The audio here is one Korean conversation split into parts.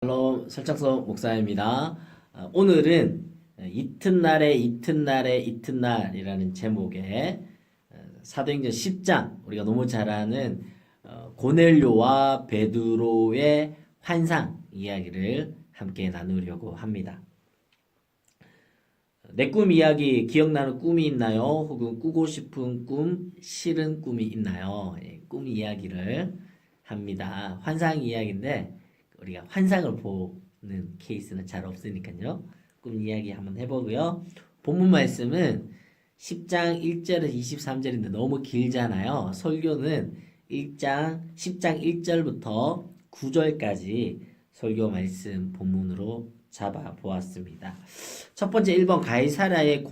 샬롬 설창석 목사입니다. 오늘은 이튿날의 이튿날이라는 제목의 사도행전 10장, 우리가 너무 잘 아는 고넬료와 베드로의 환상 이야기를 함께 나누려고 합니다. 내 꿈 이야기, 기억나는 꿈이 있나요? 혹은 꾸고 싶은 꿈, 싫은 꿈이 있나요? 꿈 이야기를 합니다. 환상 이야기인데 우리가 환상을 보는 케이스는 잘 없으니까요. 꿈 이야기 한번 해보고요. 본문 말씀은 10장 1절에서 23절인데 너무 길잖아요. 설교는 10장 1절부터 9절까지 설교 말씀 본문으로 잡아보았습니다. 첫 번째 1번 가이사랴의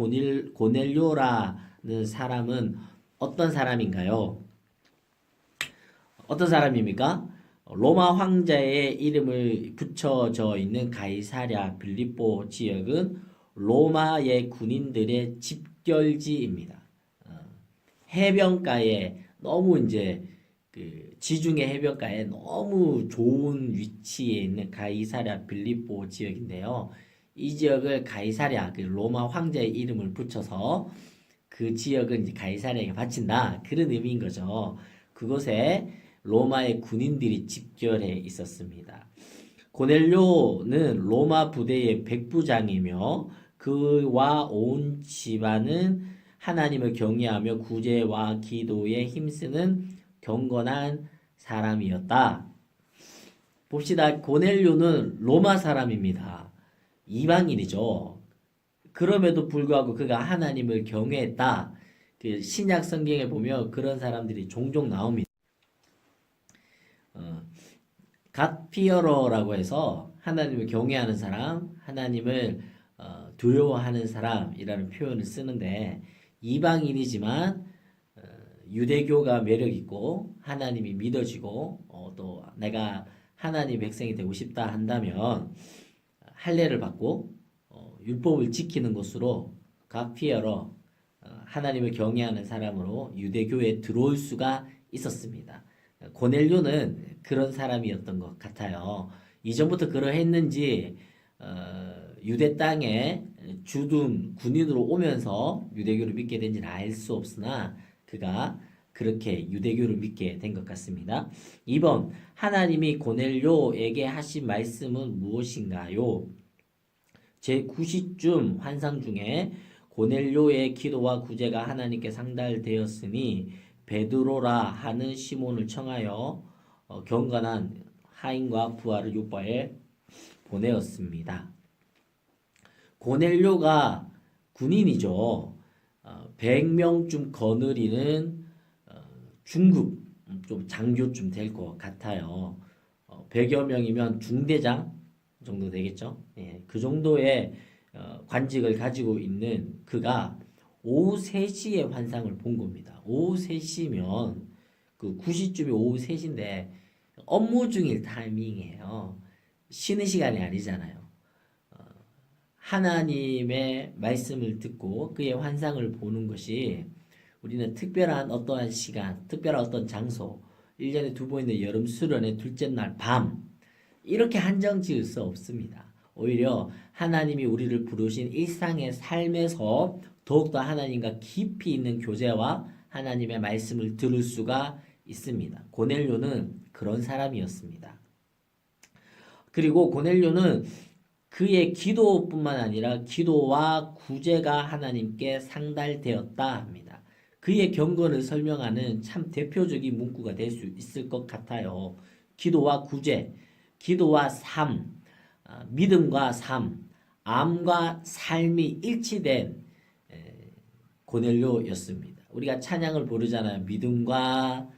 고넬료라는 사람은 어떤 사람인가요? 어떤 사람입니까? 로마 황제의 이름을 붙여져 있는 가이사랴 빌립보 지역은 로마의 군인들의 집결지입니다. 해변가에 너무 이제 지중해 해변가에 너무 좋은 위치에 있는 가이사랴 빌립보 지역인데요. 이 지역을 가이사랴 로마 황제의 이름을 붙여서 그 지역은 이제 가이사랴에게 바친다, 그런 의미인 거죠. 그곳에 로마의 군인들이 집결해 있었습니다. 고넬료는 로마 부대의 백부장이며 그와 온 집안은 하나님을 경외하며 구제와 기도에 힘쓰는 경건한 사람이었다. 봅시다. 고넬료는 로마 사람입니다. 이방인이죠. 그럼에도 불구하고 그가 하나님을 경외했다. 신약 성경에 보면 그런 사람들이 종종 나옵니다. 갓피어러라고 해서 하나님을 경외하는 사람, 하나님을 두려워하는 사람이라는 표현을 쓰는데, 이방인이지만 유대교가 매력있고 하나님이 믿어지고 또 내가 하나님 백성이 되고 싶다 한다면 할례를 받고 율법을 지키는 것으로 갓피어러, 하나님을 경외하는 사람으로 유대교에 들어올 수가 있었습니다. 고넬료는 그런 사람이었던 것 같아요. 이전부터 그러했는지 유대 땅에 주둔 군인으로 오면서 유대교를 믿게 된지는 알 수 없으나 그가 그렇게 유대교를 믿게 된 것 같습니다. 2번, 하나님이 고넬료에게 하신 말씀은 무엇인가요? 제9시쯤 환상 중에 고넬료의 기도와 구제가 하나님께 상달되었으니 베드로라 하는 시몬을 청하여 경건한 하인과 부하를 요바에 보내었습니다. 고넬료가 군인이죠. 100명쯤 거느리는 중급, 좀 장교쯤 될 것 같아요. 100여 명이면 중대장 정도 되겠죠. 예, 그 정도의 관직을 가지고 있는 그가 오후 3시에 환상을 본 겁니다. 오후 3시면 그 9시쯤이 오후 3시인데 업무 중일 타이밍이에요. 쉬는 시간이 아니잖아요. 하나님의 말씀을 듣고 그의 환상을 보는 것이 우리는 특별한 어떠한 시간, 특별한 어떤 장소, 1년에 2번 있는 여름 수련의 둘째 날 밤, 이렇게 한정 지을 수 없습니다. 오히려 하나님이 우리를 부르신 일상의 삶에서 더욱더 하나님과 깊이 있는 교제와 하나님의 말씀을 들을 수가 있습니다. 고넬료는 그런 사람이었습니다. 그리고 고넬료는 그의 기도뿐만 아니라 기도와 구제가 하나님께 상달되었다 합니다. 그의 경건을 설명하는 참 대표적인 문구가 될 수 있을 것 같아요. 기도와 구제, 기도와 삶, 믿음과 삶, 암과 삶이 일치된 고넬료였습니다. 우리가 찬양을 부르잖아요. 믿음과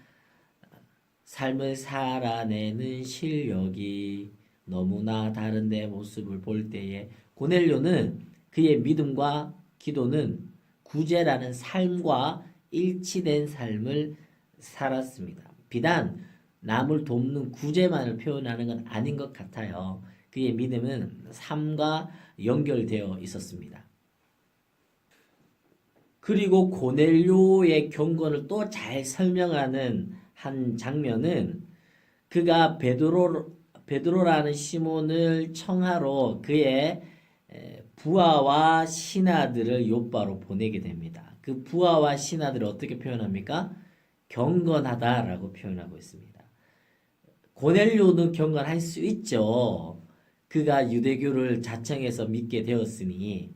삶을 살아내는 실력이 너무나 다른 내 모습을 볼 때에, 고넬료는 그의 믿음과 기도는 구제라는 삶과 일치된 삶을 살았습니다. 비단 남을 돕는 구제만을 표현하는 건 아닌 것 같아요. 그의 믿음은 삶과 연결되어 있었습니다. 그리고 고넬료의 경건을 또 잘 설명하는 한 장면은 그가 베드로라는 시몬을 청하로 그의 부하와 신하들을 요바로 보내게 됩니다. 그 부하와 신하들을 어떻게 표현합니까? 경건하다라고 표현하고 있습니다. 고넬료는 경건할 수 있죠. 그가 유대교를 자청해서 믿게 되었으니.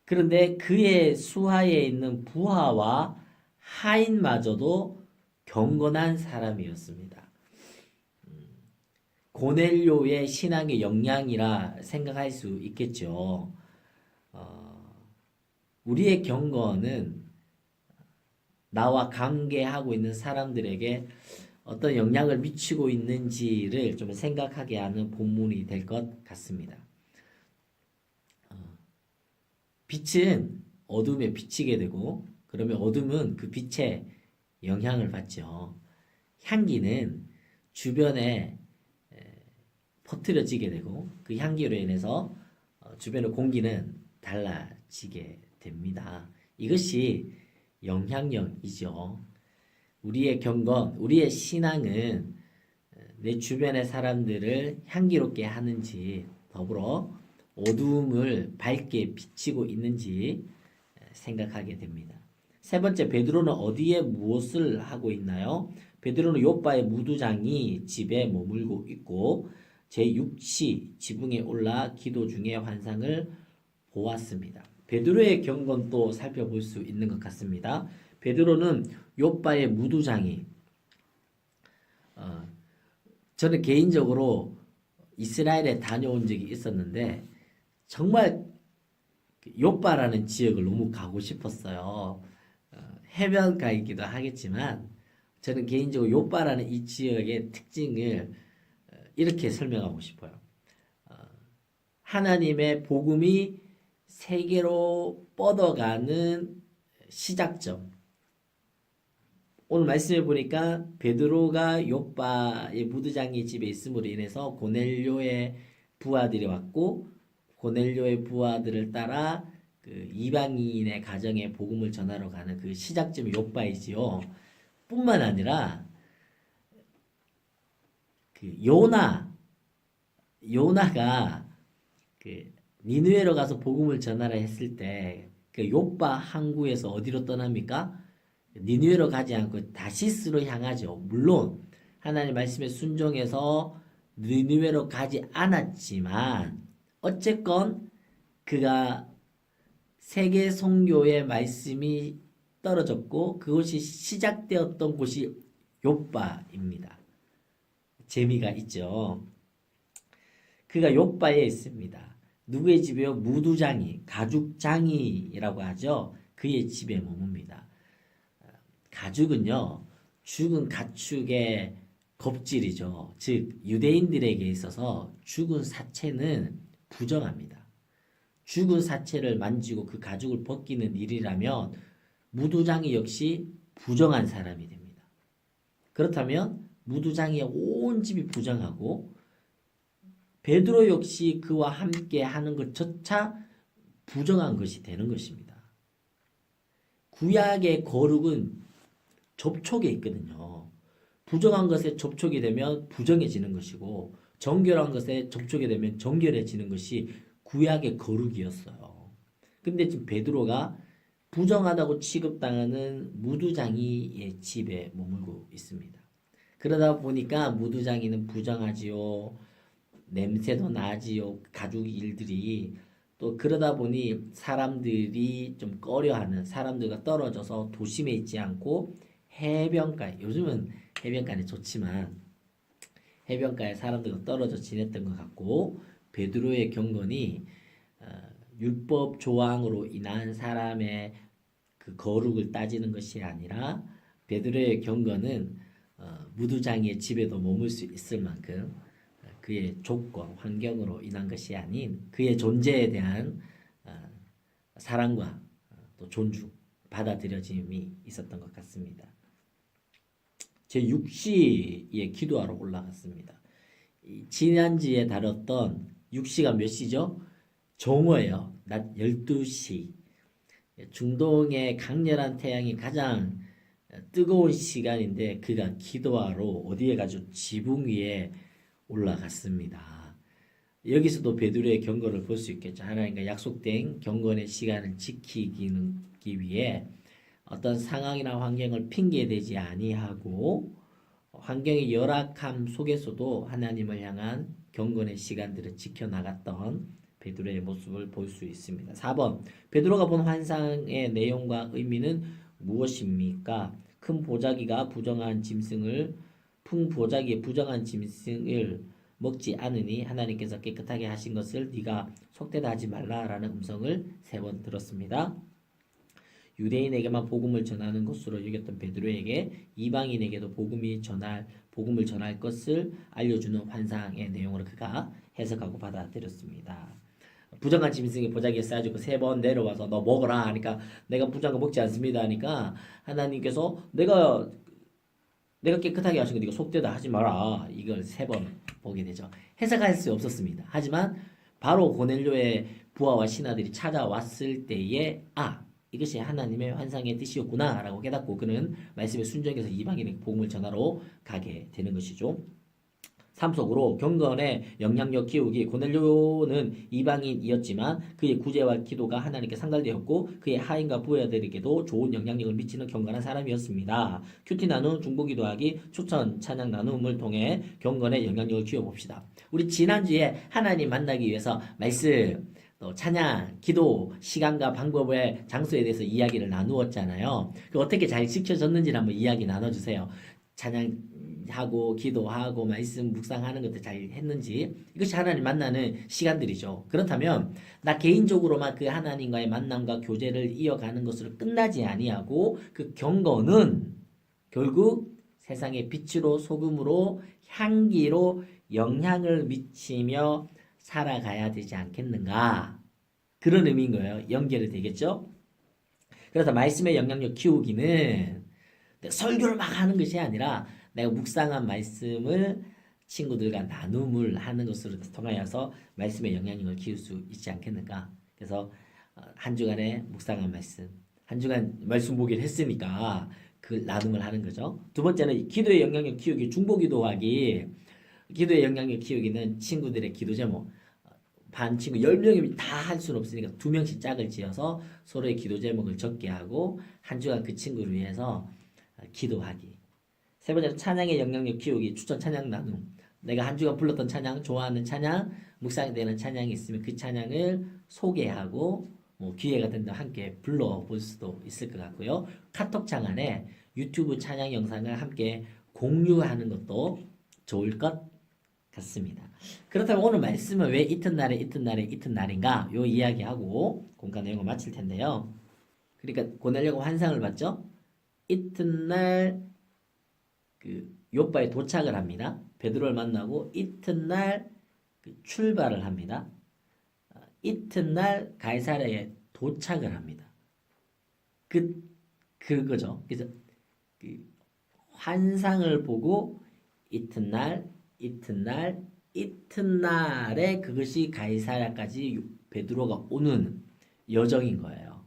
그런데 그의 수하에 있는 부하와 하인마저도 경건한 사람이었습니다. 고넬료의 신앙의 역량이라 생각할 수 있겠죠. 우리의 경건은 나와 관계하고 있는 사람들에게 어떤 영향을 미치고 있는지를 좀 생각하게 하는 본문이 될 것 같습니다. 빛은 어둠에 비치게 되고 그러면 어둠은 그 빛에 영향을 받죠. 향기는 주변에 퍼뜨려지게 되고 그 향기로 인해서 주변의 공기는 달라지게 됩니다. 이것이 영향력이죠. 우리의 경건, 우리의 신앙은 내 주변의 사람들을 향기롭게 하는지 더불어 어두움을 밝게 비치고 있는지 생각하게 됩니다. 세 번째, 베드로는 어디에 무엇을 하고 있나요? 베드로는 요빠의 무두장이 집에 머물고 있고 제6시 지붕에 올라 기도 중에 환상을 보았습니다. 베드로의 경건도 살펴볼 수 있는 것 같습니다. 베드로는 요빠의 무두장이 저는 개인적으로 이스라엘에 다녀온 적이 있었는데 정말 요빠라는 지역을 너무 가고 싶었어요. 해변가이기도 하겠지만 저는 개인적으로 요빠라는 이 지역의 특징을 이렇게 설명하고 싶어요. 하나님의 복음이 세계로 뻗어가는 시작점. 오늘 말씀해 보니까 베드로가 요빠의 무두장의 집에 있음으로 인해서 고넬료의 부하들이 왔고 고넬료의 부하들을 따라 그 이방인의 가정에 복음을 전하러 가는 그 시작점이 요빠이지요. 뿐만 아니라 그 요나가 그 니느웨로 가서 복음을 전하라 했을 때 그 요빠 항구에서 어디로 떠납니까? 니느웨로 가지 않고 다시스로 향하죠. 물론 하나님 말씀에 순종해서 니느웨로 가지 않았지만 어쨌건 그가 세계 선교의 말씀이 떨어졌고 그것이 시작되었던 곳이 요빠입니다. 재미가 있죠. 그가 요빠에 있습니다. 누구의 집에요? 무두장이, 가죽장이라고 하죠. 그의 집에 머뭅니다. 가죽은요, 죽은 가축의 겁질이죠. 즉 유대인들에게 있어서 죽은 사체는 부정합니다. 죽은 사체를 만지고 그 가죽을 벗기는 일이라면 무두장이 역시 부정한 사람이 됩니다. 그렇다면 무두장이의 온 집이 부정하고 베드로 역시 그와 함께 하는 것조차 부정한 것이 되는 것입니다. 구약의 거룩은 접촉에 있거든요. 부정한 것에 접촉이 되면 부정해지는 것이고 정결한 것에 접촉이 되면 정결해지는 것이 구약의 거룩이었어요. 근데 지금 베드로가 부정하다고 취급당하는 무두장이의 집에 머물고 있습니다. 그러다 보니까 무두장이는 부정하지요. 냄새도 나지요. 가죽 일들이 또 그러다 보니 사람들이 좀 꺼려하는 사람들과 떨어져서 도심에 있지 않고 해변가에 요즘은 해변가는 좋지만 해변가에 사람들과 떨어져 지냈던 것 같고 베드로의 경건이 율법 조항으로 인한 사람의 그 거룩을 따지는 것이 아니라 베드로의 경건은 무두장이의 집에도 머물 수 있을 만큼 그의 조건, 환경으로 인한 것이 아닌 그의 존재에 대한 사랑과 또 존중, 받아들여짐이 있었던 것 같습니다. 제6시에 기도하러 올라갔습니다. 지난주에 다뤘던 6시가 몇 시죠? 정오예요. 낮 12시. 중동의 강렬한 태양이 가장 뜨거운 시간인데 그가 기도하러 어디에 가죠? 지붕 위에 올라갔습니다. 여기서도 베드로의 경건을 볼 수 있겠죠. 하나님과 약속된 경건의 시간을 지키기 위해 어떤 상황이나 환경을 핑계대지 아니하고 환경의 열악함 속에서도 하나님을 향한 경건의 시간들을 지켜나갔던 베드로의 모습을 볼 수 있습니다. 4번 베드로가 본 환상의 내용과 의미는 무엇입니까? 큰 보자기가 보자기의 부정한 짐승을 먹지 않으니 하나님께서 깨끗하게 하신 것을 네가 속되다 하지 말라라는 음성을 3번 들었습니다. 유대인에게만 복음을 전하는 것으로 여겼던 베드로에게 이방인에게도 복음을 전할 것을 알려주는 환상의 내용으로 그가 해석하고 받아들였습니다. 부정한 짐승이 보자기에 쌓여지고 3번 내려와서 너 먹어라 하니까 내가 부정한 거 먹지 않습니다 하니까 하나님께서 내가 깨끗하게 하신 거 네가 속되다 하지 마라. 이걸 3번 보게 되죠. 해석할 수 없었습니다. 하지만 바로 고넬료의 부하와 신하들이 찾아왔을 때에 이것이 하나님의 환상의 뜻이었구나 라고 깨닫고 그는 말씀에 순종해서 이방인에게 복음을 전하러 가게 되는 것이죠. 3 속으로 경건의 영향력 키우기. 고넬료는 이방인이었지만 그의 구제와 기도가 하나님께 상달되었고 그의 하인과 부하들에게도 좋은 영향력을 미치는 경건한 사람이었습니다. 큐티 나눔, 중보 기도하기, 추천, 찬양 나눔을 통해 경건의 영향력을 키워봅시다. 우리 지난주에 하나님 만나기 위해서 말씀, 또 찬양, 기도, 시간과 방법의 장소에 대해서 이야기를 나누었잖아요. 어떻게 잘 지켜졌는지를 한번 이야기 나눠주세요. 찬양하고 기도하고 말씀 묵상하는 것도 잘 했는지 이것이 하나님 만나는 시간들이죠. 그렇다면 나 개인적으로만 그 하나님과의 만남과 교제를 이어가는 것으로 끝나지 아니하고 그 경건은 결국 세상의 빛으로 소금으로 향기로 영향을 미치며 살아가야 되지 않겠는가. 그런 의미인 거예요. 연결이 되겠죠. 그래서 말씀의 영향력 키우기는 설교를 막 하는 것이 아니라 내가 묵상한 말씀을 친구들과 나눔을 하는 것으로 통하여서 말씀의 영향력을 키울 수 있지 않겠는가. 그래서 한 주간의 묵상한 말씀, 한 주간 말씀 보기를 했으니까 그 나눔을 하는 거죠. 2번째는 기도의 영향력 키우기, 중보기도하기. 기도의 영향력 키우기는 친구들의 기도 제목, 반 친구 10명이 다 할 수는 없으니까 2명씩 짝을 지어서 서로의 기도 제목을 적게 하고 한 주간 그 친구를 위해서 기도하기. 3번째로 찬양의 영향력 키우기, 추천 찬양 나눔. 내가 한 주간 불렀던 찬양, 좋아하는 찬양, 묵상이 되는 찬양이 있으면 그 찬양을 소개하고 기회가 된다면 함께 불러볼 수도 있을 것 같고요. 카톡창 안에 유튜브 찬양 영상을 함께 공유하는 것도 좋을 것 같습니다. 그렇다면 오늘 말씀은 왜 이튿날인가? 요 이야기하고 공간 내용을 마칠 텐데요. 그러니까 고넬료가 환상을 봤죠? 이튿날 그 요바에 도착을 합니다. 베드로를 만나고 이튿날 출발을 합니다. 이튿날 가이사랴에 도착을 합니다. 그거죠. 그래서 그 환상을 보고 이튿날에 그것이 가이사랴까지 베드로가 오는 여정인 거예요.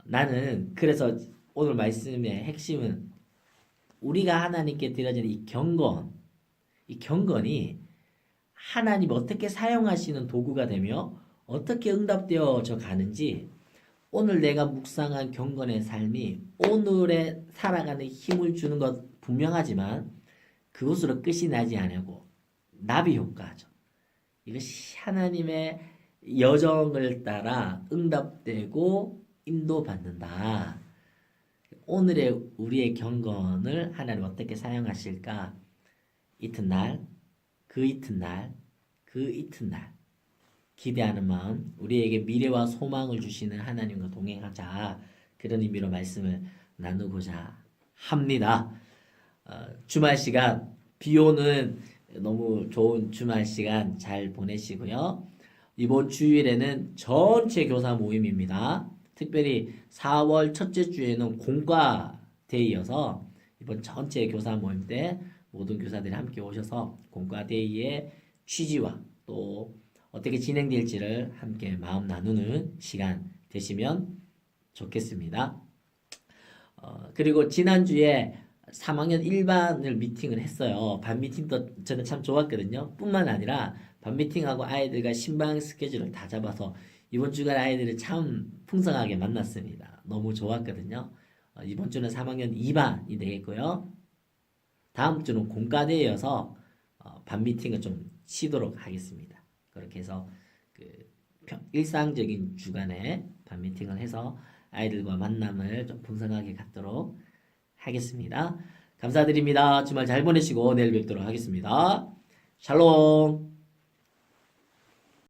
나는 그래서 오늘 말씀의 핵심은 우리가 하나님께 드려지는 이 경건이 하나님 어떻게 사용하시는 도구가 되며 어떻게 응답되어져 가는지 오늘 내가 묵상한 경건의 삶이 오늘에 살아가는 힘을 주는 것 분명하지만 그것으로 끝이 나지 않고 나비 효과죠. 이것이 하나님의 여정을 따라 응답되고 인도받는다. 오늘의 우리의 경건을 하나님 어떻게 사용하실까? 이튿날, 그 이튿날 기대하는 마음, 우리에게 미래와 소망을 주시는 하나님과 동행하자. 그런 의미로 말씀을 나누고자 합니다. 주말 시간, 비 오는 너무 좋은 주말 시간 잘 보내시고요. 이번 주일에는 전체 교사 모임입니다. 특별히 4월 첫째 주에는 공과데이여서 이번 전체 교사 모임 때 모든 교사들이 함께 오셔서 공과데이의 취지와 또 어떻게 진행될지를 함께 마음 나누는 시간 되시면 좋겠습니다. 그리고 지난주에 3학년 1반을 미팅을 했어요. 반 미팅도 저는 참 좋았거든요. 뿐만 아니라 반 미팅하고 아이들과 신방 스케줄을 다 잡아서 이번 주간 아이들을 참 풍성하게 만났습니다. 너무 좋았거든요. 이번 주는 3학년 2반이 되겠고요. 다음 주는 공과대여서 반 미팅을 좀 쉬도록 하겠습니다. 그렇게 해서 그 일상적인 주간에 반 미팅을 해서 아이들과 만남을 좀 풍성하게 갖도록 하겠습니다. 감사드립니다. 주말 잘 보내시고 내일 뵙도록 하겠습니다. 샬롬.